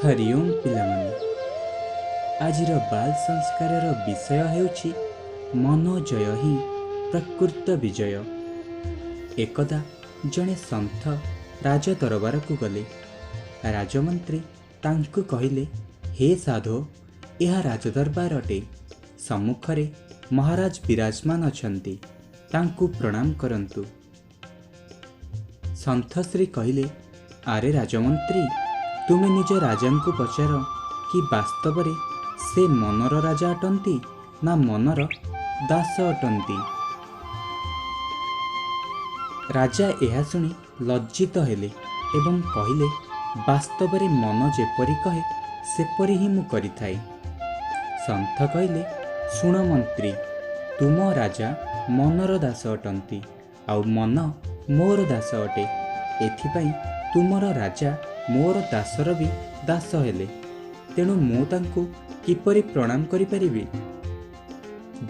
हरि ओम पिलामाने आजिर बाल संस्कार विषय हेउछि मनोजय ही प्रकृत विजय। एकदा जड़े सन्थ राज दरबार को गले। राजमंत्री तांकु कहिले, हे साधो, यह राजदरबार अटे। सम्मुखरे महाराज विराजमान अछंती, तांकु प्रणाम करंतु। सन्थश्री कहिले, आरे राजमंत्री, तुमे निज राजांकु पचार कि वास्तव रे से मनर राजा अटंती ना मनर दास अटंती। राजा यह शुणी लज्जित हेले एवं कहिले, वास्तव रे मन जेपरि कहे सेपरि ही मु करिथाए। सन्थ कहिले, शुण मंत्री, तुम राजा मनर दास अटंती आउ मन मोर दास अटे। एथिपाई तुमर राजा मोर दासर भी दास हेले, तेणु मु तांकु किपरि प्रणाम करि परिबि?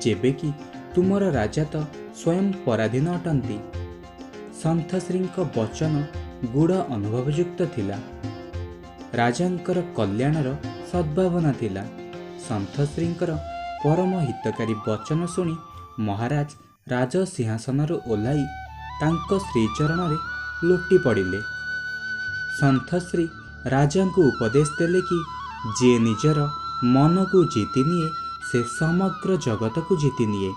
जेबे कि तुमर राजा तो स्वयं पराधीन अटंती। सन्थश्रीଙ୍କ वचन गुड़ अनुभवयुक्त थिला। राजांकर कल्याणर सद्भावना थिला। सन्थश्रीଙ୍କର परम हितकारी वचन शुणी महाराज राज सिंहासनରୁ ओह्लाई तांक श्रीचरणरे लोटी पड़िले। सन्थश्री राजांकु उपदेश देले कि जे निजर मन को जीति निए से समग्र जगत को जीति निए।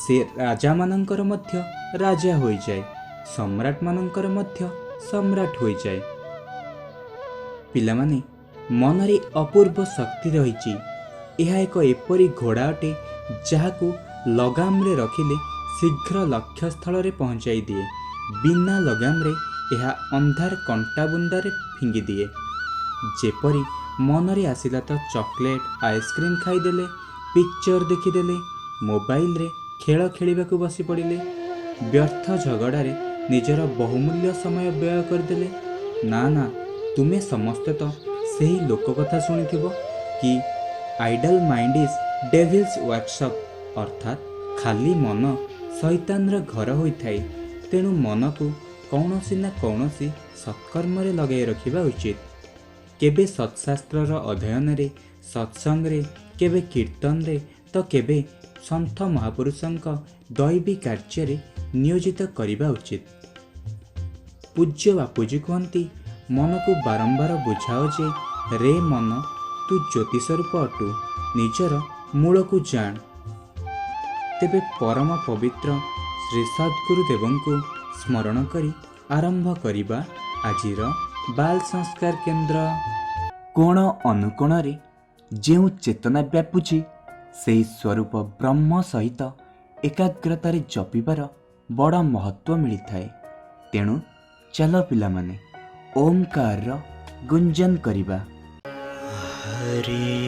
से राजा मानंकर मध्य राजा होई जाए, सम्राट मानंकर मध्य सम्राट होई जाए। पिलामाने मनरे अपूर्व शक्ति रहिछि। यह एक एपरी घोड़ा अटे जहाकु लगाम रे रखिले शीघ्र लक्ष्य स्थल रे पहुंचाई दिए। बिना लगाम रे यह अंधार कंटा बुंदारे फिंगी दिए। जेपरी मनरे आसिला तो चॉकलेट आइसक्रीम खाईदेले, पिक्चर देखिदेले, मोबाइल रे खेल खेलिबाकु बसी पड़िले, व्यर्थ झगड़ारे निजर बहुमूल्य समय व्यय करदेले। ना ना, तुमे समस्ते तो सही लोक कथा शुणिथिबो कि idle mind is devil's workshop, अर्थात खाली मन शैतानर घर होइथाए। तेणु मन को कौनसी ना कौनसी सत्कर्म रे लगाई रखिबा उचित। केबे सत्शास्त्रर अध्ययन रे, सत्संग रे, केबे कीर्तन रे, तो केबे सन्थ महापुरुषंक दैवी कार्य रे नियोजित करिबा उचित। पूज्य बापूजी कहती, मन को बारंबार बुझाओ जे रे मन, तू ज्योतिष रूप अटु, निजर मूल को जान। तेबे परम पवित्र श्री सद्गुरुदेव को स्मरण करी आरंभ करिबा आजिर बाल संस्कार केन्द्र। कोण अनुकोण रे जेउ चेतना व्यापुची, सेही स्वरूप ब्रह्म सहित एकाग्रतार जपिबार बड़ महत्व मिलिथाए। तेणु चलो पिलामाने ओंकार गुंजन करिबा। हरि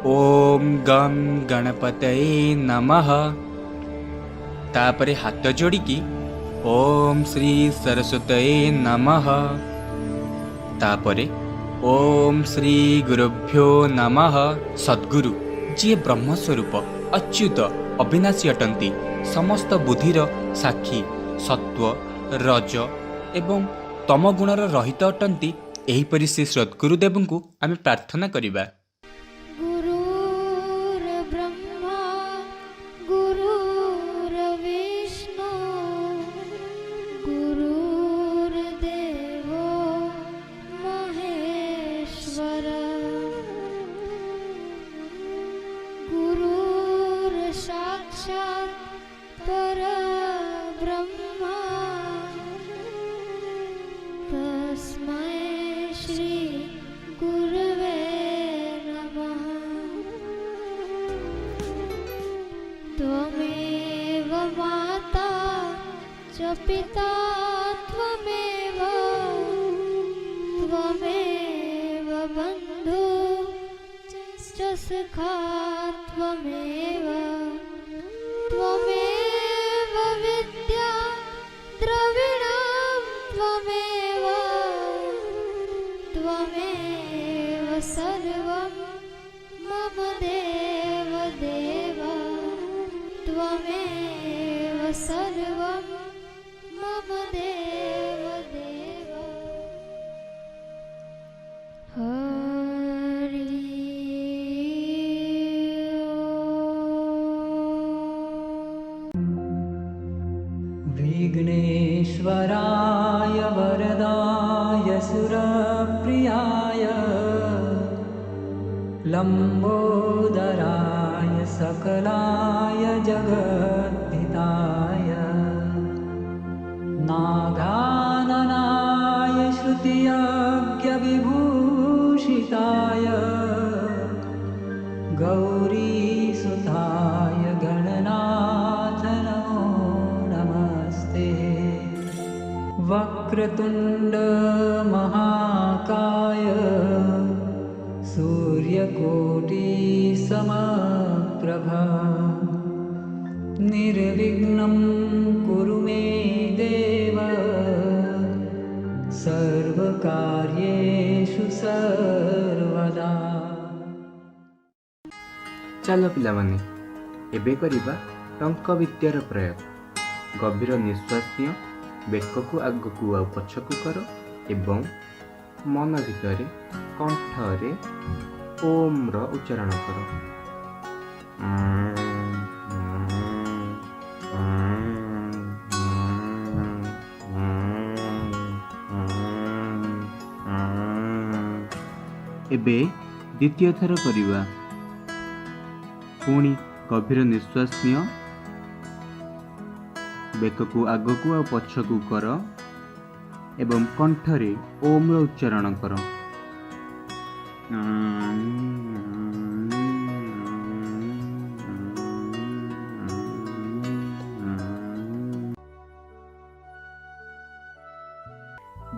ओम गम गणपतये नमः। तापरे हाथ जोड़िकी ओम श्री सरस्वतये नमः। तापरे ओम श्री गुरुभ्यो नमः। सद्गुरु जी ब्रह्मस्वरूप अच्युत अविनाशी अटंती, समस्त बुद्धिर साक्षी, सत्व रज एवं ତମ ଗୁଣର ରହିତ ଅଟନ୍ତି। ଏହିପରି ଶ୍ରୀ ସଦ୍ଗୁରୁଦେବଙ୍କୁ ଆମେ ପ୍ରାର୍ଥନା କରିବା। गुरुर्ब्रह्मा गुरुर्विष्णु गुरुर्देवो महेश्वर गुरुर्साक्षात् परब्रह्मा तस्मै श्री गुरवे नमः। त्वमेव माता च पिता त्वमेव बन्धु च सखा त्वमेव विद्या द्रविणं त्वमेव सर्वं मम देव त्वमेव सर्वं मम देव हरि विघ्नेश्वराय वरदाय सुरप्रियाय लम्बोदराय सकलाय जगद्धिताय नागाननाय श्रुतियज्ञविभूषिताय गौरीसुताय गणनाथ नमो नमस्ते। वक्रतुण्ड महाकाय सूर्यकोटि समप्रभा निर्विघ्नं कुरु मे देव सर्वकार्येषु सर्वदा। ଚାଲ ପିଲାମାନେ ଏବେ କରିବା ଟଙ୍କ ବିଦ୍ୟାର ପ୍ରୟୋଗ। ଗଭୀର ନିଶ୍ୱାସ ନିଅ, ବେକକୁ ଆଗକୁ ଆଉ ପଛକୁ କର ଏବଂ ମନ ଭିତରେ କଣ୍ଠରେ ଓମ୍ର ଉଚ୍ଚାରଣ କର। ଏବେ ଦ୍ୱିତୀୟ ଥର କରିବା। ପୁଣି ଗଭୀର ନିଶ୍ୱାସ ନିଅ, ବେକକୁ ଆଗକୁ ଆଉ ପଛକୁ କର ଏବଂ କଣ୍ଠରେ ଓମ୍ର ଉଚ୍ଚାରଣ କର।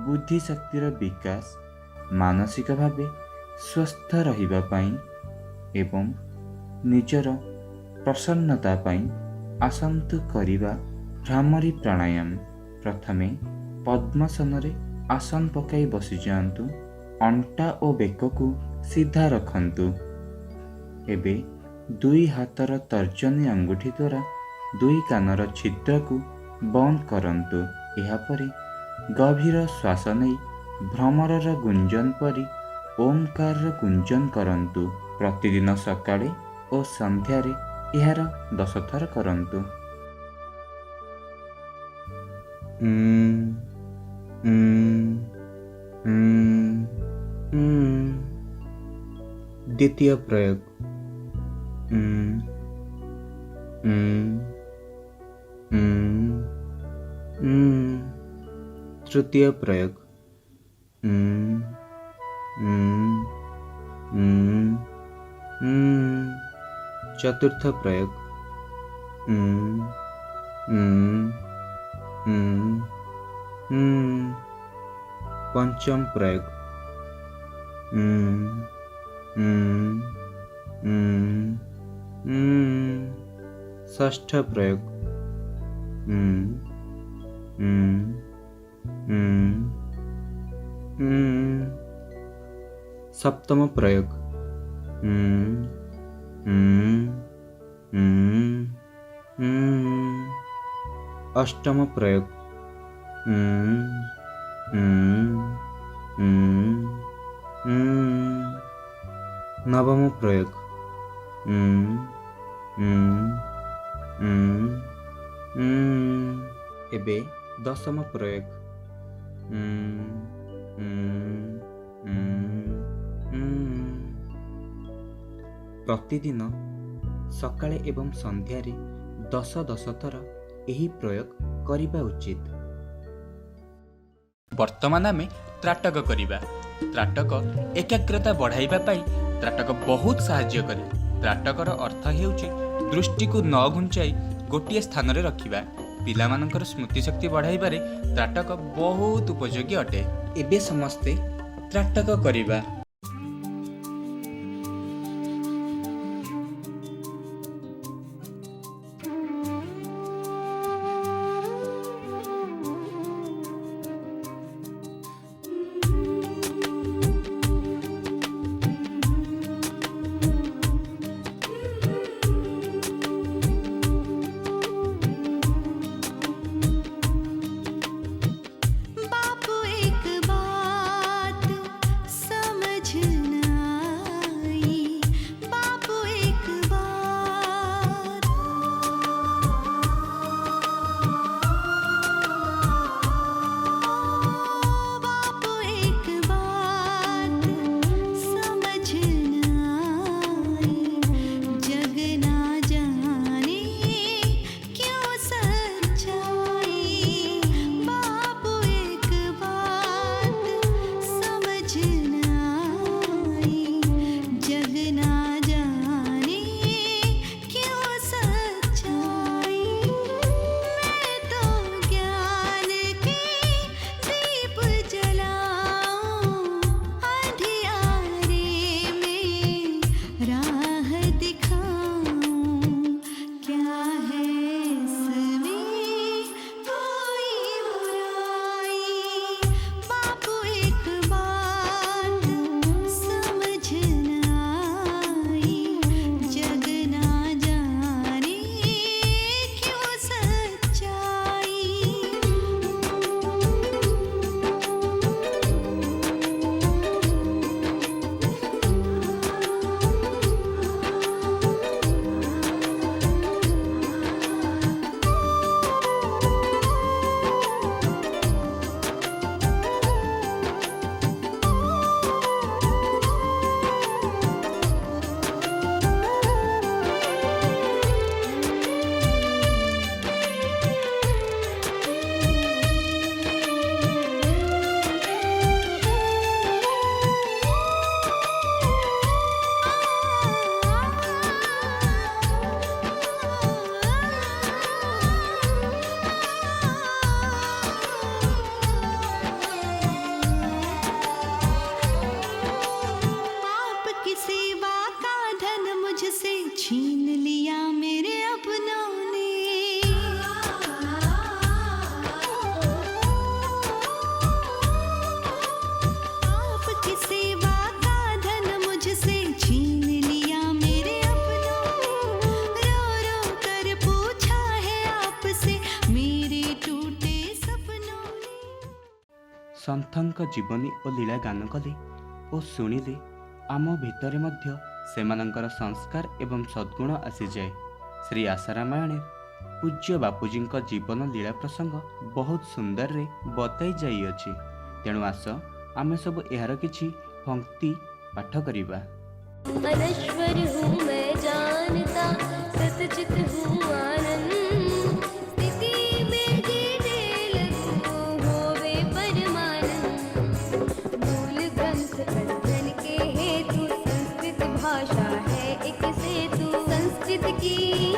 ବୁଦ୍ଧି ଶକ୍ତିର ବିକାଶ, ମାନସିକ ଭାବେ ସୁସ୍ଥ ରହିବା ପାଇଁ ଏବଂ ନିଜର ପ୍ରସନ୍ନତା ପାଇଁ ଆସନ୍ତୁ କରିବା ଭ୍ରାମରୀ ପ୍ରାଣାୟାମ। ପ୍ରଥମେ ପଦ୍ମାସନରେ ଆସନ ପକାଇ ବସିଯାଆନ୍ତୁ। ଅଣ୍ଟା ଓ ବେକକୁ ସିଧା ରଖନ୍ତୁ। ଏବେ ଦୁଇ ହାତର ତର୍ଜନୀ ଆଙ୍ଗୁଠି ଦ୍ୱାରା ଦୁଇ କାନର ଛିଦ୍ରକୁ ବନ୍ଦ କରନ୍ତୁ। ଏହାପରେ ଗଭୀର ଶ୍ୱାସ ନେଇ ଭ୍ରମରର ଗୁଞ୍ଜନ ପରି ଓମ୍କାରର ଗୁଞ୍ଜନ କରନ୍ତୁ। ପ୍ରତିଦିନ ସକାଳେ ଓ ସନ୍ଧ୍ୟାରେ ଏହାର 10 ଥର କରନ୍ତୁ। ଦ୍ୱିତୀୟ ପ୍ରୟୋଗ। ତୃତୀୟ ପ୍ରୟୋଗ। ଚତୁର୍ଥ ପ୍ରୟୋଗ। ପଞ୍ଚମ ପ୍ରୟୋଗ। ଷଷ୍ଠ ପ୍ରୟୋଗ। ସପ୍ତମ ପ୍ରୟୋଗ। ଅଷ୍ଟମ ପ୍ରୟୋଗ। नवम प्रयोग एबे दशम प्रयोग प्रतिदिन सकाळे एवं संध्यारे 10 थर यही प्रयोग करिबा उचित। वर्तमान आमे त्राटक करिबा। त्राटक एकाग्रता बढ़ाइबा पाई त्राटक बहुत साहाय्य करे। त्राटकर अर्थ हेउची दृष्टि को न घुंचाई गोटिए स्थान रे रखिबा। पिलामानकर स्मृति शक्ति बढ़ाइबारे त्राटक बहुत उपयोगी अटे। एबे समस्ते त्राटक करिबा। सन्थଙ୍କ जीवनी और लीला गान कले और शुणिले आम भितर मध्य सेमानंकर संस्कार एवं सद्गुण आसी जाए। श्री आशारामायण पूज्य बापूजी जीवन लीला प्रसंग बहुत सुंदर रे बताई जाइए। तेणु आस आमे सब यार किछि पंक्ति पाठ करिबा। अनश्वर हूँ मैं जानता, सतचित हूँ आनंद, स्थिति में जीने लगूं होवे परमानंद। मूल ग्रंथ अध्ययन के हेतु संस्कृत भाषा है एक सेतु। संस्कृत की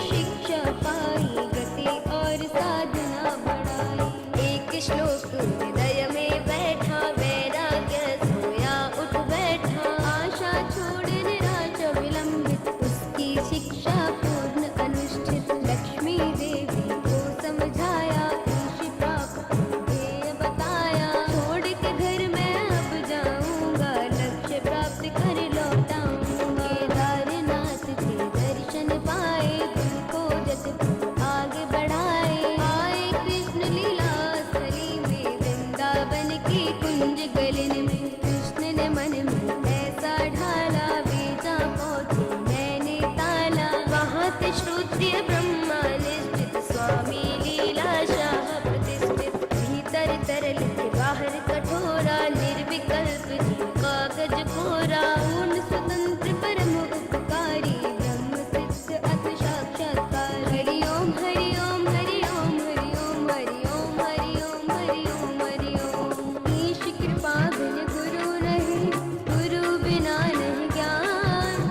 शिक्षा पाई गति और साधना बढ़ाई। एक श्लोक हृदय में बैठा, वैराग्य सोया उठ बैठा। आशा छोड़ निराशा विलंबित, उसकी शिक्षा पूर्ण अनुष्ठित। लक्ष्मी देवी को समझाया, ईश प्राप्त ध्येय बताया। छोड़ के घर मैं अब जाऊंगा, लक्ष्य प्राप्त कर लौटाऊंगा। केदारनाथ के दर्शन पाए, तुमको जत आगे बढ़ाए। आए कृष्ण लीला स्थली में, वृंदावन बाहर कठोरा निर्विकल्प जीव कागज कोरा पूर्ण स्वतंत्र परम उपकारी ब्रह्म सिद्ध अथ साक्षात्कार हरि ओम हरि ओम हरि ओम हरि ओम हरि ओम हरि ओम हरि ओम हरि ओम ईश कृपा बिन गुरु नहीं गुरु बिना नहीं ज्ञान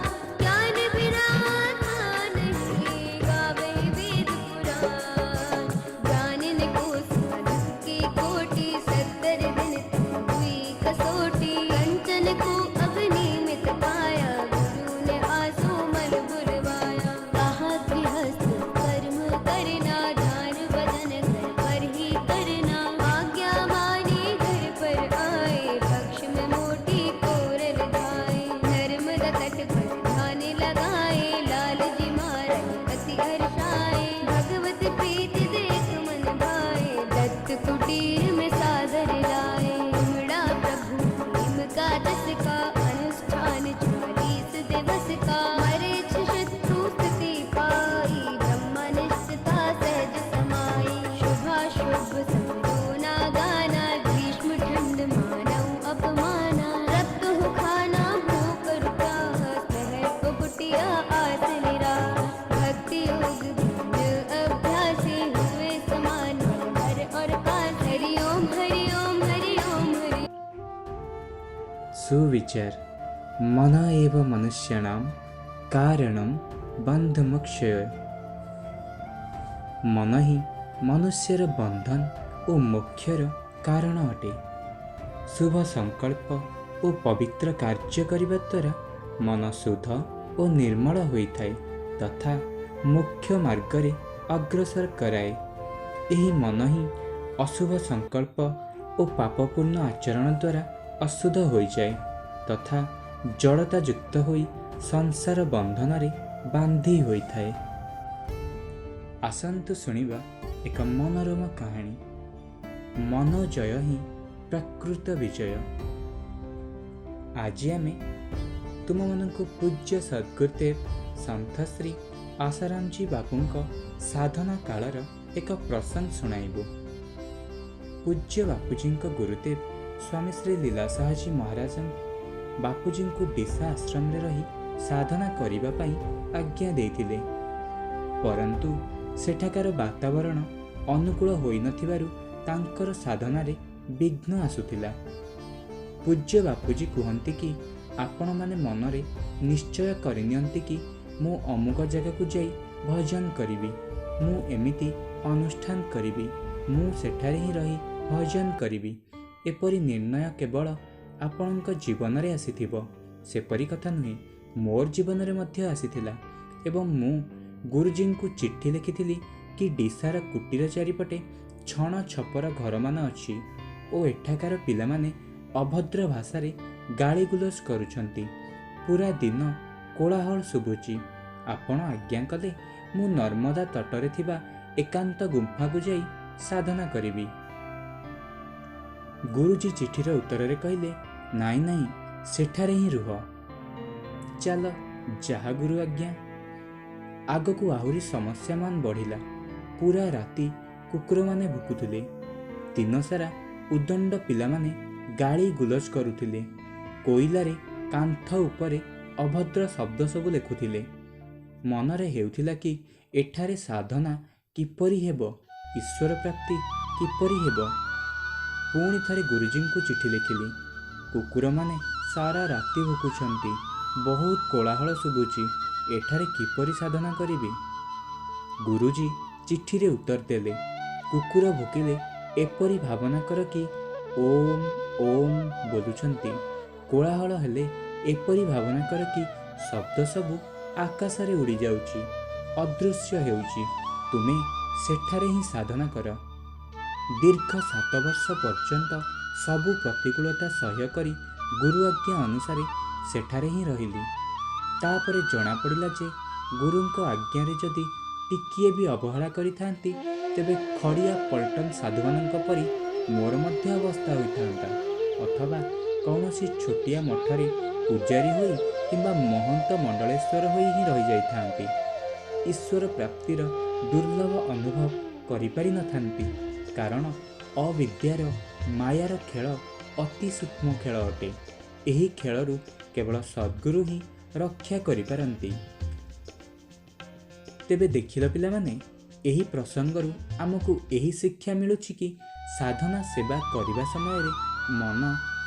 ज्ञान बिना आत्मा नहीं गावे वेद पुराण जानन को साधु की कोटि 70 दिन तक हुई कसोटी कंचन को अग्निमित पाया गुरु ने आसो मन बुलवाया कहा गृहस्थ कर्म करना ध्यान भजन घर पर ही करना आज्ञा मानी घर पर आए पक्ष में मोटी कोरल धाए नर्मदा तट पर ध्यान लगाए लाल जी महाराज अति हर्षाए भगवत प्रीति देख मन भाए दत्त कुटीर में सादर लाए उमड़ा प्रभु प्रेम का दस का अनुष्ठान 40 दिवस का मरे शत्रु स्थिति पाई ब्रह्मनिष्ठता सहज समाई शुभाशुभ समझोना गाना ग्रीष्म ठंड मानव अपमाना रक्त हो खाना हो करुणा सहर को कुटिया आस निराश भक्ति योग ज्ञान अभ्यासी हुए समान हर और काल हरि ओम हरि ओम हरि ओम हरि सुविचार मन एव मनुष्याणां कारणं बन्धमोक्षय मन ही मनुष्यर बंधन और मोक्षर कारण अटे। शुभ संकल्प और पवित्र कार्य करने द्वारा मन शुद्ध और निर्मल होइଥାଏ तथा मोक्ष मार्ग रे अग्रसर कराए। यही मन ही अशुभ संकल्प और पापपूर्ण आचरण द्वारा अशुद्ध हो जाए तथा जड़ता युक्त होई संसार बंधन रे बांधी होइଥାଏ। आसन्तु सुनिबा एक मनोरम कहानी मनोजय ही प्रकृत विजय। आज आमे तुम मानक पूज्य सद्गुरुदेव संत श्री आसाराम जी बापूंक साधना कालर एक प्रसंग सुनाइबु। पूज्य बापूजी गुरुदेव स्वामी श्री लीलासाहजी महाराज बापूजी को डिसा आश्रम रे रही साधना करिबा पई आज्ञा देथिले, परंतु सेठाकार वातावरण अनुकूल होई नथिबारु तांकर साधना रे विघ्न आसुथिला। पूज्य बापूजी कहते कि आपण माने मनरे निश्चय करिनियंती कि मु अमुक जगह को जाई भजन करिवि, मु एमिति अनुष्ठान करिवि, मु सेठारे ही रही भजन करिवि। एपरि निर्णय केवल आपणक जीवन रे आसीथिबो, सेपरि कथा नुहे मोर जीवन रे मध्य आसीथिला। एवं मु गुरुजी को चिट्ठी लिखिथिली कि डिसार कुटीर चारिपटे छण छपर घर मान अछि ओ एठाकार पिलामाने अभद्र भाषा रे गाली गुलज करुछंती। पूरा दिन कोलाहल शुभुची। आपण आज्ञा कले मु नर्मदा तटरे थिबा एकांत गुंफा को जाई साधना करिवि। गुरुजी चिठीर उत्तर रे कहले, नाई नाई सेठारे ही रुह, चल जहा गुरु आज्ञा। आग को आहुरी समस्या मान बढ़िला। पूरा राति कुकुर माने भुकुथिले। दिन सारा उदंड पिला माने गाली गुलज करुथिले। कोइलारे कांथ उपरे अभद्र शब्द सब लेखुथिले। मनरे हेउथिला कि एठारे साधना किपरि हेबो, ईश्वर प्राप्ति किपरि हेबो। पुणी थरे गुरुजी को चिठी लिखिली। कुकुर माने सारा राति भुकुछंती, बहुत कोलाहल शुभुची, एठारे किपरि साधना करिबी। गुरुजी चिठी रे उत्तर देले, कुकुर भुकिले एपरि भावना कर कि ओम ओम बोलुछंती। कोलाहल हेले एपरि भावना कर कि शब्द सबु आकाश रे उड़ी जाउची, अदृश्य हेउची। तुमे सेठारे ही साधना कर। दीर्घ 7 वर्ष पर्यंत सबु प्रतिकूलता सह्य करी गुरु आज्ञा अनुसार सेठारे ही रहिली। तापरे जना पड़िला जे गुरुंको आज्ञा रे जदि टिकिए भी अवहेला करिथांती तेबे खड़िया पल्टन साधुमानंक परि मोर मध्य अवस्था होइथांता, अथवा कौनसी छोटिया मठरे पूजारी होई किंबा महंत मंडलेश्वर होई ही रहि जाइथांती। ईश्वर प्राप्तिर दुर्लभ अनुभव करि पारि नथांती, कारण अविद्यार ମାୟାର ଖେଳ ଅତି ସୂକ୍ଷ୍ମ ଖେଳ ଅଟେ। ଏହି ଖେଳରୁ କେବଳ ସଦ୍ଗୁରୁ ହିଁ ରକ୍ଷା କରିପାରନ୍ତି। ତେବେ ଦେଖିଲ ପିଲାମାନେ, ଏହି ପ୍ରସଙ୍ଗରୁ ଆମକୁ ଏହି ଶିକ୍ଷା ମିଳୁଛି କି ସାଧନା ସେବା କରିବା ସମୟରେ ମନ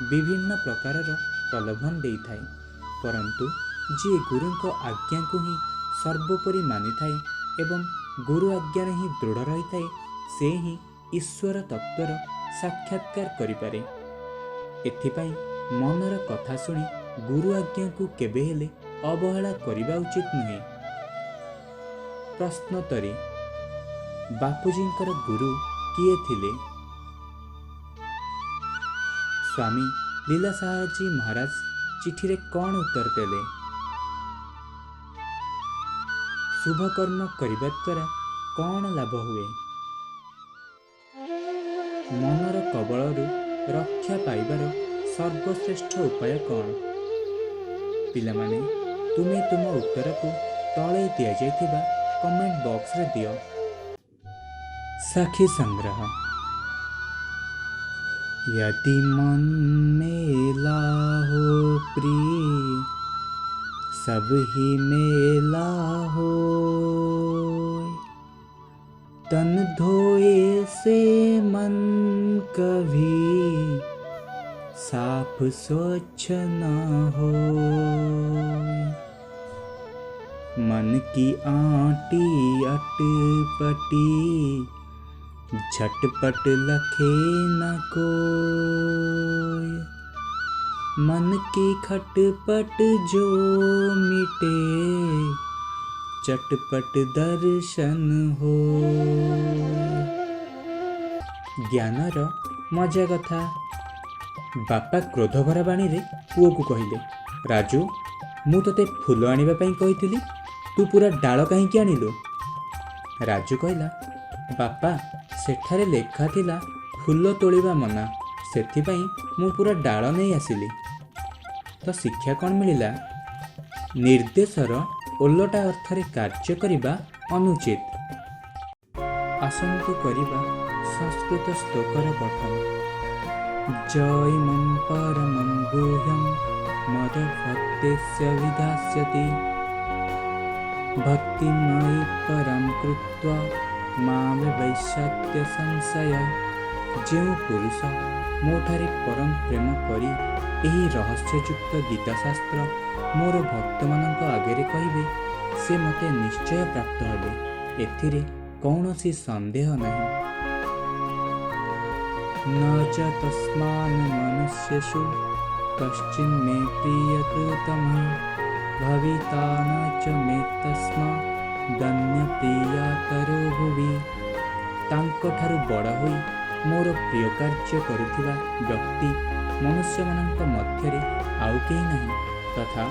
ବିଭିନ୍ନ ପ୍ରକାରର ପ୍ରଲୋଭନ ଦେଇଥାଏ, ପରନ୍ତୁ ଯିଏ ଗୁରୁଙ୍କ ଆଜ୍ଞାକୁ ହିଁ ସର୍ବୋପରି ମାନିଥାଏ ଏବଂ ଗୁରୁ ଆଜ୍ଞାରେ ହିଁ ଦୃଢ଼ ରହିଥାଏ, ସେ ହିଁ ଈଶ୍ୱର ତତ୍ତ୍ୱର ସାକ୍ଷାତକାର କରିପାରେ। ଏଥିପାଇଁ ମନର କଥା ଶୁଣି ଗୁରୁ ଆଜ୍ଞାକୁ କେବେ ହେଲେ ଅବହେଳା କରିବା ଉଚିତ ନୁହେଁ। ପ୍ରଶ୍ନୋତ୍ତରୀ, ବାପୁଜୀଙ୍କର ଗୁରୁ କିଏ ଥିଲେ? ସ୍ୱାମୀ लीलासाहजी महाराज ଚିଠିରେ କ'ଣ ଉତ୍ତର ଦେଲେ? ଶୁଭ କର୍ମ କରିବା ଦ୍ୱାରା କ'ଣ ଲାଭ ହୁଏ? ମନର କବଳରୁ ରକ୍ଷା ପାଇବାର ସର୍ବଶ୍ରେଷ୍ଠ ଉପାୟ କ'ଣ? ପିଲାମାନେ, ତୁମେ ତୁମ ଉତ୍ତରକୁ ତଳେ ଦିଆଯାଇଥିବା କମେଣ୍ଟ ବକ୍ସରେ ଦିଅ। ସାକ୍ଷୀ ସଂଗ୍ରହ। यदि मन मेला हो प्रिय, सब ही मेला हो। तन धोए से मन कभी साफ स्वच्छ न हो। मन की आंटी अटपटी, झटपट लखे न कोय। मन की खटपट जो मिटे, चटपट दर्शन हो। ज्ञानर मजा कथा। बापा क्रोधभरा बाणीरे पुओ को कहिले, राजू मु तोते फूल आनिबा पई कहिथिली, तू पूरा डाल कहीं आनिलु? राजू कहला, बापा सेठारे लेखा थिला फूल तोलिबा मना, सेथिपाई मु पूरा डाल नहीं आसिली। तो शिक्षा कौन मिलिला? निर्देशर ओलटा अर्थरे कार्य करिबा अनुचित। आसन्तु करिबा संस्कृत श्लोकर पठन। जयमं परमं गुह्यं मदभक्तेस्य विधास्यति। भक्तिमयि परं कृत्वा माम वैशात्य संशय। जो पुरुष मोठारे परम प्रेम करी एही रहस्ययुक्त गीताशास्त्र मोर भक्तमानंक आगेरे कहिबे, से मते निश्चय प्राप्त हेबे, एथिरे कौनसी संदेह नहीं। न च तस्मान् मनुष्येषु कश्चिन्मे प्रियकृतमः, भविता न च मे तस्मात् दन्यप्रियातरो भुवि। तांकठारु बड़ होई मोर प्रिय कार्य करुथिबा व्यक्ति मनुष्यमानंक मध्यरे आउ केही नाही, तथा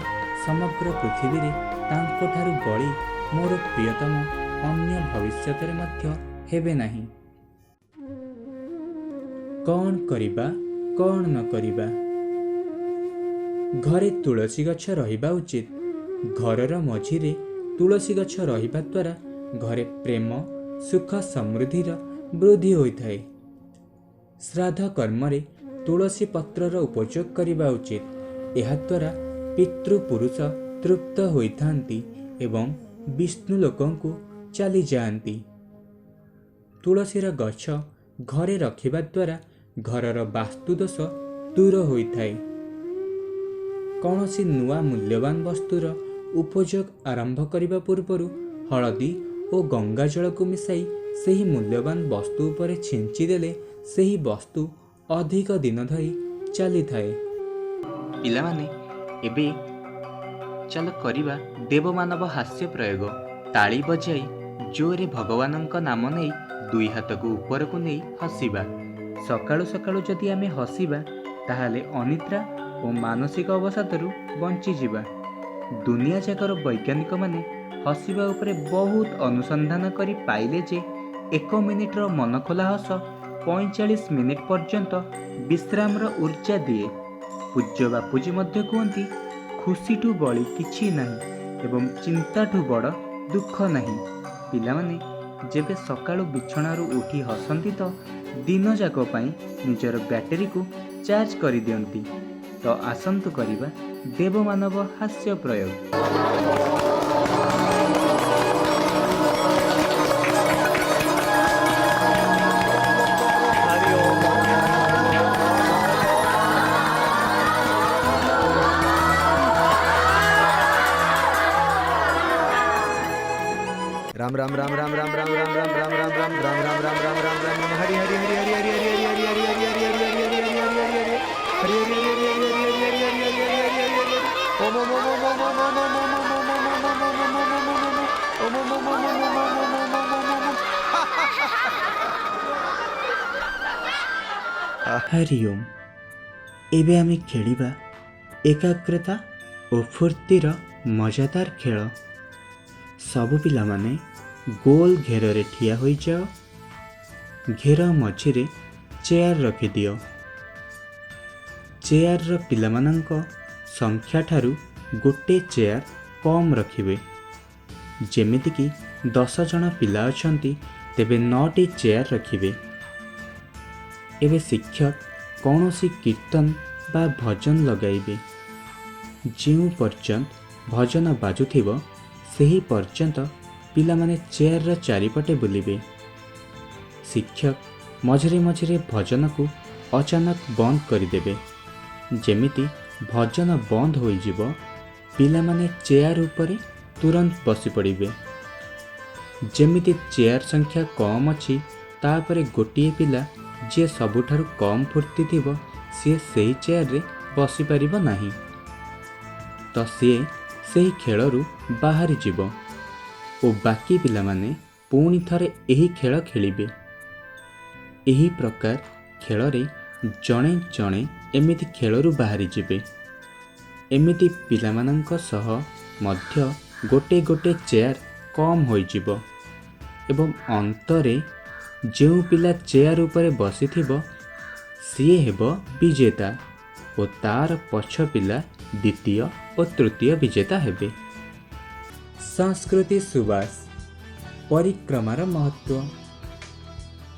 समग्र पृथिवीरे तांकठारु बड़ी मोर प्रियतम अन्य भविष्यतरे मध्य हेबे नाही। कौन करिबा कौन न करिबा? घरे तुलसी गछ रहिबा उचित। घरर मझिरे तुलसी गछ रहिबा द्वारा घरे प्रेम सुख समृद्धिर वृद्धि होइथाए। श्राद्ध कर्मरे तुलसी पत्रर उपयोग करिबा उचित। एहा द्वारा पितृपुरुष तृप्त होइथांती एवं विष्णु लोकंकु चली जाआंती। तुलसीर गछ घरे रखिबा द्वारा घरर वास्तुदोष दूर होइथाए। कौनसी नुआ मूल्यवान वस्तुर उपयोग आरंभ करिबा पूर्वरु हळदी और गंगा जल को मिसाई सेही मूल्यवान वस्तु उपरे छिंची देले सेही वस्तु अधिक दिन धरी चली थाए। पिलामाने एबे चल करिबा देवमानव हास्य प्रयोग। ताली बजाई जोरे भगवानंक नाम नहीं दुई हाथ को ऊपर को नहीं हसिबा। सकाळु सकाळु जदि आमे हसिबा ताहाले अनिद्रा और मानसिक अवसादरू बंची जिबा। दुनिया जाकर वैज्ञानिक माने हसिबा उपरे बहुत अनुसंधान करी पाइले जे 1 मिनिटर मन खोला हस 45 मिनिट पर्यंत विश्रामर ऊर्जा दिए। पूज्य बापूजी मध्य कहती, खुशीठू बड़ी किछि नहीं एवं चिंताठू बड़ दुख नहीं। पिलामाने जेबे सकाळु बिछणारू उठी हसंती तो दिन जाक पाई निजर बैटेरी को चार्ज कर दियंती। तो आसंतु करिबा देवमानव हास्य प्रयोग। राम राम राम राम राम राम राम राम राम राम राम राम राम राम राम राम राम राम हरि हरि हरि हरि हरि हरि हरि हरि हरि हरि हरि हरि हरि हरि हरि हरि हरि ओम ओम ओम ओम ओम ओम ओम ओम ओम ओम हरिओम। एबे आमे खेलिबा एकाग्रता और फुर्तीर मजादार खेल। सबु पिला माने गोल घेर रे ठिया होई जाओ। घेर मझिरे चेयर रखि दियो। चेयर रो पिला मानंको संख्या ठारू गोटे चेयर कम रखिबे। जेमिति कि 10 जन पिला अछंती तेबे 9टी चेयर रखिबे। एबे शिक्षक कौनसी कीर्तन बा भजन लगाइबे। जो पर्यंत भजन बाजुथिबो ସେହି पर्यंत पिला माने चेयर रा चारिपटे बुलिबे। शिक्षक मझिरे मझिरे भजन को अचानक बंद करदेबे। जेमिति भजन बंद होई जिवो पिला माने चेयर उपरे तुरंत बसी पड़िबे। जेमिति चेयर संख्या कम अछि तापरे गोटिए पिला जे सबुठारु कम फुर्ती थिबो सी सेही चेयर रे बसी परिबो नाही। तो सी ସେହି ଖେଳରୁ ବାହାରି ଯିବ ଓ ବାକି ପିଲାମାନେ ପୁଣି ଥରେ ଏହି ଖେଳ ଖେଳିବେ। ଏହି ପ୍ରକାର ଖେଳରେ ଜଣେ ଜଣେ ଏମିତି ଖେଳରୁ ବାହାରି ଯିବେ। ଏମିତି ପିଲାମାନଙ୍କ ସହ ମଧ୍ୟ ଗୋଟେ ଗୋଟେ ଚେୟାର କମ୍ ହୋଇଯିବ ଏବଂ ଅନ୍ତରେ ଯେଉଁ ପିଲା ଚେୟାର ଉପରେ ବସିଥିବ ସିଏ ହେବ ବିଜେତା ଓ ତାର ପଛ ପିଲା द्वितीय और तृतीय विजेता हेबे। संस्कृति सुवास परिक्रमार महत्व।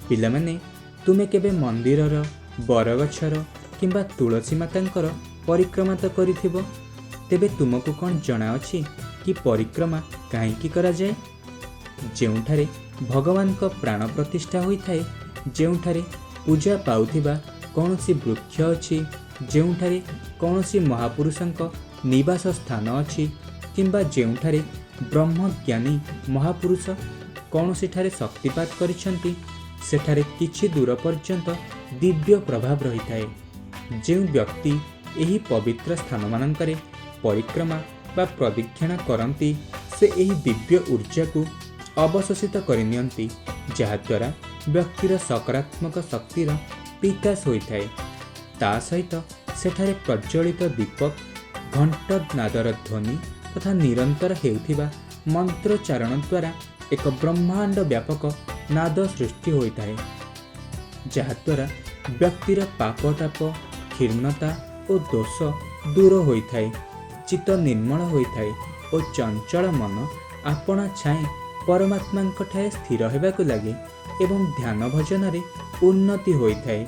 पिला माने तुमे केबे मंदिरर बरगछर किंबा तुलसी मातांकर परिक्रमा तो करिथिबो। तेबे तुमको कौन जना अछि कि परिक्रमा काहेकि करा जाए। जेउठारे भगवान को प्राण प्रतिष्ठा होई थाए, जेउठारे पूजा पाउथिबा कौनसी वृक्ष अछि, जेउठारे कौनसी महापुरुषंक निवास स्थान अछि किंबा जेउठारे ब्रह्मज्ञानी महापुरुष कौनसी ठारे शक्तिपात करिसंती सेठारे किछि दूर पर्यंत दिव्य प्रभाव रही थाए। जे व्यक्ति एही पवित्र स्थान मानंकरे परिक्रमा बा प्रदक्षिणा करंती से एही दिव्य ऊर्जा को अवशोषित करिनियंती, जहा द्वारा व्यक्तिर सकारात्मक शक्तिर विकास होई थाए। ता सहित सेठारे प्रज्वलित दीपक घंट नादर ध्वनि तथा निरंतर हेउथिबा मंत्रोच्चारण द्वारा एक ब्रह्मांड व्यापक नाद सृष्टि होइथाए, जहा द्वारा व्यक्तिर पापताप क्षीणता और दोष दूर होइथाए, चित्त निर्मल होइथाए और चंचल मन आपणा छाए परमात्मा ठाए स्थिर हेबाकु लागे एवं ध्यान भजन रे उन्नति होइथाए।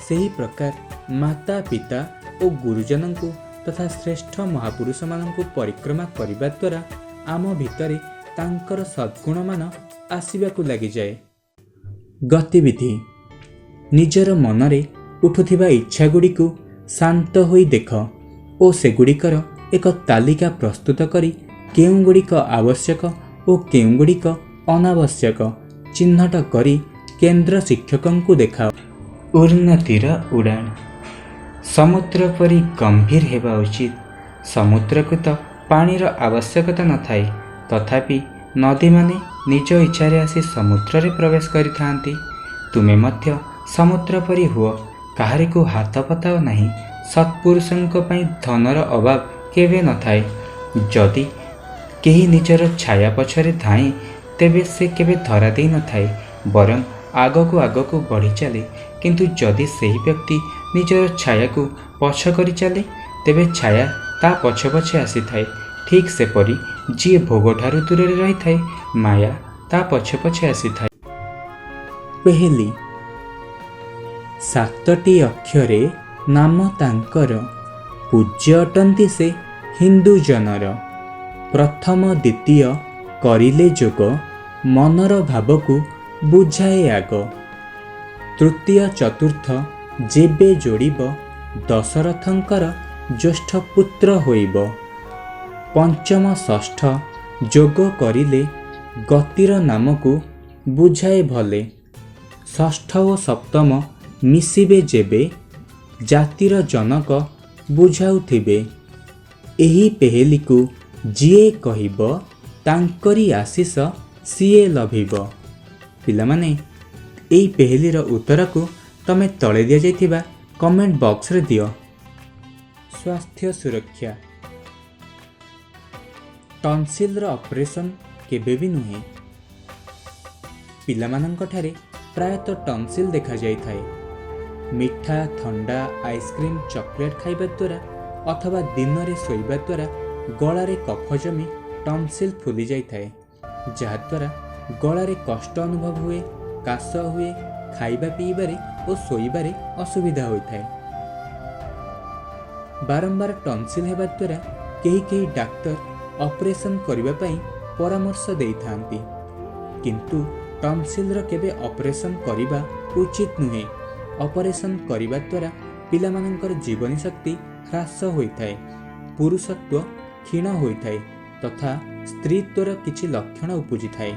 सही प्रकार माता पिता और गुरुजन को तथा श्रेष्ठ महापुरुष मानक परिक्रमा करने द्वारा आम भितरे तांकर सद्गुण मान आसवाक लगी जाए। गतिविधि निजर मनरे उठुथिबा इच्छा गुड़ी को शांत होई देख और सेगुड़िकर एक तालिका प्रस्तुत करी केउं गुड़िक आवश्यक और केउं गुड़िक अनावश्यक चिन्हट करी केंद्र शिक्षकों को देखाओ। उन्नतिर उड़ान समुद्र परी गंभीर हेबा उचित। समुद्र को तो पानीर आवश्यकता न थाए, तथापि नदी माने निज इच्छारे आसी समुद्र रे प्रवेश करिथांती। तुमे मध्य समुद्र परी हुओ, काहारी को हाथ पताओ नहीं। सत्पुरुषंक पई धनर अभाव केबे न थाए। जदि केही निजर छाया पछरे धाई तेबे से केबे धरा दे न थाए, बरं आग को बढ़ी चले। किंतु जदि सही व्यक्ति निजर छाया को पछ करी चले तेबे छाया ता पछ पछे आसी थाए। ठीक से परी जी भोग ठारू दूर रही थाए, माया ता पछे पछे आसी थाए। पहली ସାତଟି ଅକ୍ଷରେ ନାମ ତାଙ୍କର, ପୂଜ୍ୟ ଅଟନ୍ତି ସେ ହିନ୍ଦୁ ଜନର। ପ୍ରଥମ ଦ୍ୱିତୀୟ କରିଲେ ଯୋଗ, ମନର ଭାବକୁ ବୁଝାଏ ଆଗ। ତୃତୀୟ ଚତୁର୍ଥ ଯେବେ ଯୋଡ଼ିବ, ଦଶରଥଙ୍କର ଜ୍ୟେଷ୍ଠ ପୁତ୍ର ହୋଇବ। ପଞ୍ଚମ ଷଷ୍ଠ ଯୋଗ କରିଲେ, ଗତିର ନାମକୁ ବୁଝାଏ ଭଲେ। ଷଷ୍ଠ ଓ ସପ୍ତମ ମିଶିବେ ଯେବେ, ଜାତିର ଜନକ ବୁଝାଉଥିବେ। ଏହି ପେହେଲିକୁ ଯିଏ କହିବ, ତାଙ୍କରି ଆଶିଷ ସିଏ ଲଭିବ। ପିଲାମାନେ, ଏହି ପେହେଲିର ଉତ୍ତରକୁ ତମେ ତଳେ ଦିଆଯାଇଥିବା କମେଣ୍ଟ ବକ୍ସରେ ଦିଅ। ସ୍ୱାସ୍ଥ୍ୟ ସୁରକ୍ଷା। ଟନସିଲର ଅପରେସନ୍ କେବେ ବି ନୁହେଁ। ପିଲାମାନଙ୍କଠାରେ ପ୍ରାୟତଃ ଟନସିଲ୍ ଦେଖାଯାଇଥାଏ। ମିଠା, ଥଣ୍ଡା, ଆଇସ୍କ୍ରିମ୍, ଚକୋଲେଟ୍ ଖାଇବା ଦ୍ୱାରା ଅଥବା ଦିନରେ ଶୋଇବା ଦ୍ୱାରା ଗଳାରେ କଫ ଜମି ଟନସିଲ୍ ଫୁଲି ଯାଇଥାଏ, ଯାହାଦ୍ୱାରା ଗଳାରେ କଷ୍ଟ ଅନୁଭବ ହୁଏ, କାଶ ହୁଏ, ଖାଇବା ପିଇବାରେ ଓ ଶୋଇବାରେ ଅସୁବିଧା ହୋଇଥାଏ। ବାରମ୍ବାର ଟନସିଲ୍ ହେବା ଦ୍ୱାରା କେହି କେହି ଡାକ୍ତର ଅପରେସନ୍ କରିବା ପାଇଁ ପରାମର୍ଶ ଦେଇଥାନ୍ତି, କିନ୍ତୁ ଟନସିଲ୍ର କେବେ ଅପରେସନ୍ କରିବା ଉଚିତ ନୁହେଁ। ଅପରେସନ୍ କରିବା ଦ୍ୱାରା ପିଲାମାନଙ୍କର ଜୀବନୀ ଶକ୍ତି ହ୍ରାସ ହୋଇଥାଏ, ପୁରୁଷତ୍ୱ କ୍ଷୀଣ ହୋଇଥାଏ ତଥା ସ୍ତ୍ରୀତ୍ୱର କିଛି ଲକ୍ଷଣ ଉପୁଜିଥାଏ।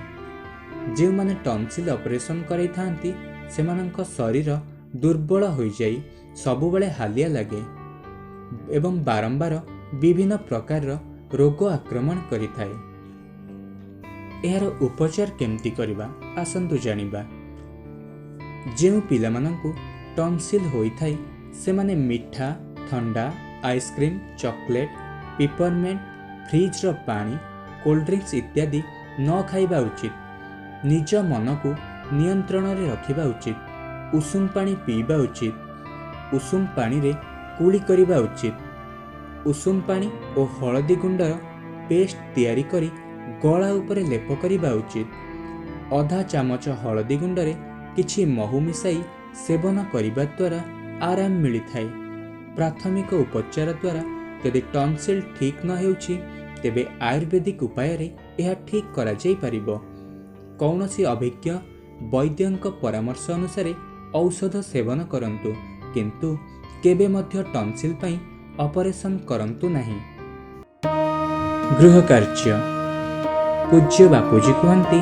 ଯେଉଁମାନେ ଟନସିଲ୍ ଅପରେସନ୍ କରାଇଥାନ୍ତି ସେମାନଙ୍କ ଶରୀର ଦୁର୍ବଳ ହୋଇଯାଇ ସବୁବେଳେ ହାଲିଆ ଲାଗେ ଏବଂ ବାରମ୍ବାର ବିଭିନ୍ନ ପ୍ରକାରର ରୋଗ ଆକ୍ରମଣ କରିଥାଏ। ଏହାର ଉପଚାର କେମିତି କରିବା ଆସନ୍ତୁ ଜାଣିବା। ଯେଉଁ ପିଲାମାନଙ୍କୁ ଟନସିଲ୍ ହୋଇଥାଏ ସେମାନେ ମିଠା, ଥଣ୍ଡା, ଆଇସ୍କ୍ରିମ୍, ଚକୋଲେଟ୍, ପିପରମେଣ୍ଟ, ଫ୍ରିଜ୍ର ପାଣି, କୋଲ୍ଡ ଡ୍ରିଙ୍କସ୍ ଇତ୍ୟାଦି ନ ଖାଇବା ଉଚିତ। ନିଜ ମନକୁ ନିୟନ୍ତ୍ରଣରେ ରଖିବା ଉଚିତ। ଉଷୁମ ପାଣି ପିଇବା ଉଚିତ। ଉଷୁମ ପାଣିରେ କୁଳି କରିବା ଉଚିତ। ଉଷୁମ ପାଣି ଓ ହଳଦୀ ଗୁଣ୍ଡର ପେଷ୍ଟ ତିଆରି କରି ଗଳା ଉପରେ ଲେପ କରିବା ଉଚିତ। ଅଧା ଚାମଚ ହଳଦୀ ଗୁଣ୍ଡରେ କିଛି ମହୁ ମିଶାଇ ସେବନ କରିବା ଦ୍ୱାରା ଆରାମ ମିଳିଥାଏ। ପ୍ରାଥମିକ ଉପଚାର ଦ୍ୱାରା ଯଦି ଟନସିଲ୍ ଠିକ୍ ନ ହେଉଛି ତେବେ ଆୟୁର୍ବେଦିକ ଉପାୟରେ ଏହା ଠିକ୍ କରାଯାଇପାରିବ। କୌଣସି ଅଭିଜ୍ଞ ବୈଦ୍ୟଙ୍କ ପରାମର୍ଶ ଅନୁସାରେ ଔଷଧ ସେବନ କରନ୍ତୁ, କିନ୍ତୁ କେବେ ମଧ୍ୟ ଟନସିଲ୍ ପାଇଁ ଅପରେସନ୍ କରନ୍ତୁ ନାହିଁ। ଗୃହ କାର୍ଯ୍ୟ। ପୂଜ୍ୟ ବାପୁଜୀ କୁହନ୍ତି,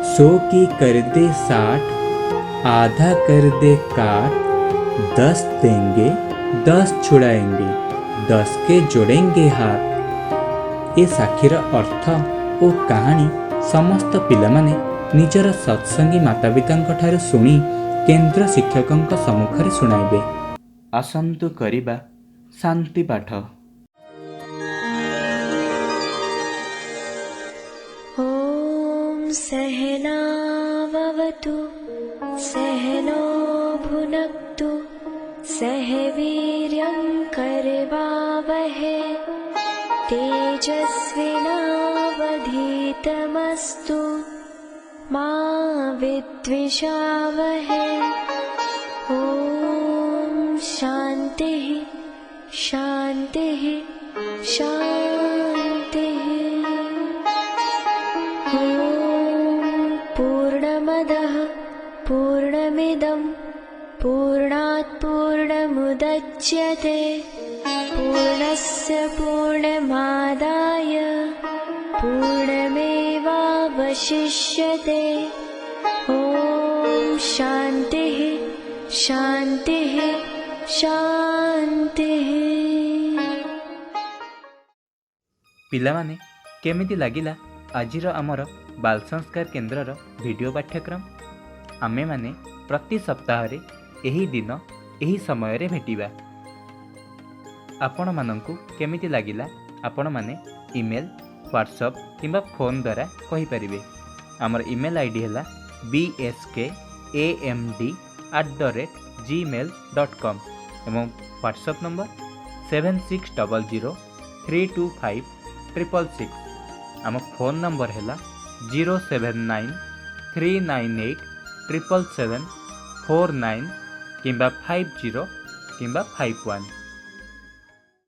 100 की कर दे 60, आधा कर दे काट, 10 देंगे 10 छुड़ाएंगे, 10 के जोड़ेंगे हाथ। ए ସାକ୍ଷୀର ଅର୍ଥ ଓ କାହାଣୀ ସମସ୍ତ ପିଲାମାନେ ନିଜର ସତ୍ସଙ୍ଗୀ ମାତାପିତାଙ୍କ ଠାରୁ ଶୁଣି କେନ୍ଦ୍ର ଶିକ୍ଷକଙ୍କ ସମ୍ମୁଖରେ ଶୁଣାଇବେ। ଆସନ୍ତୁ କରିବା ଶାନ୍ତି ପାଠ। ॐ सहनाववतु सहनो भुनक्तु सह वीर्यं करवावहै तेजस्विनावधीतमस्तु मा विद्विषावहै। ॐ शान्तिः शान्तिः शान्तिः। ॐ पूर्णमदः पूर्णमिदं पूर्णात् पूर्णमुदच्यते पूर्णस्य पूर्णमादाय पूर्णमेवावशिष्यते। ॐ शान्तिः शान्तिः शान्तिः। ପିଲାମାନେ, କେମିତି ଲାଗିଲା ଆଜିର ଆମର ବାଲ ସଂସ୍କାର କେନ୍ଦ୍ରର ଭିଡ଼ିଓ ପାଠ୍ୟକ୍ରମ? ଆମେମାନେ ପ୍ରତି ସପ୍ତାହରେ ଏହି ଦିନ ଏହି ସମୟରେ ଭେଟିବା। ଆପଣମାନଙ୍କୁ କେମିତି ଲାଗିଲା ଆପଣମାନେ ଇମେଲ୍, ହ୍ୱାଟ୍ସଆପ୍ କିମ୍ବା ଫୋନ୍ ଦ୍ୱାରା କହିପାରିବେ। ଆମର ଇମେଲ୍ ଆଇ ଡ଼ି ହେଲା bskAMD@gmail.com ଏବଂ ହ୍ୱାଟ୍ସଆପ୍ ନମ୍ବର 7600325666। ଆମ ଫୋନ୍ ନମ୍ବର ହେଲା 079398777 49 କିମ୍ବା 50 କିମ୍ବା 51।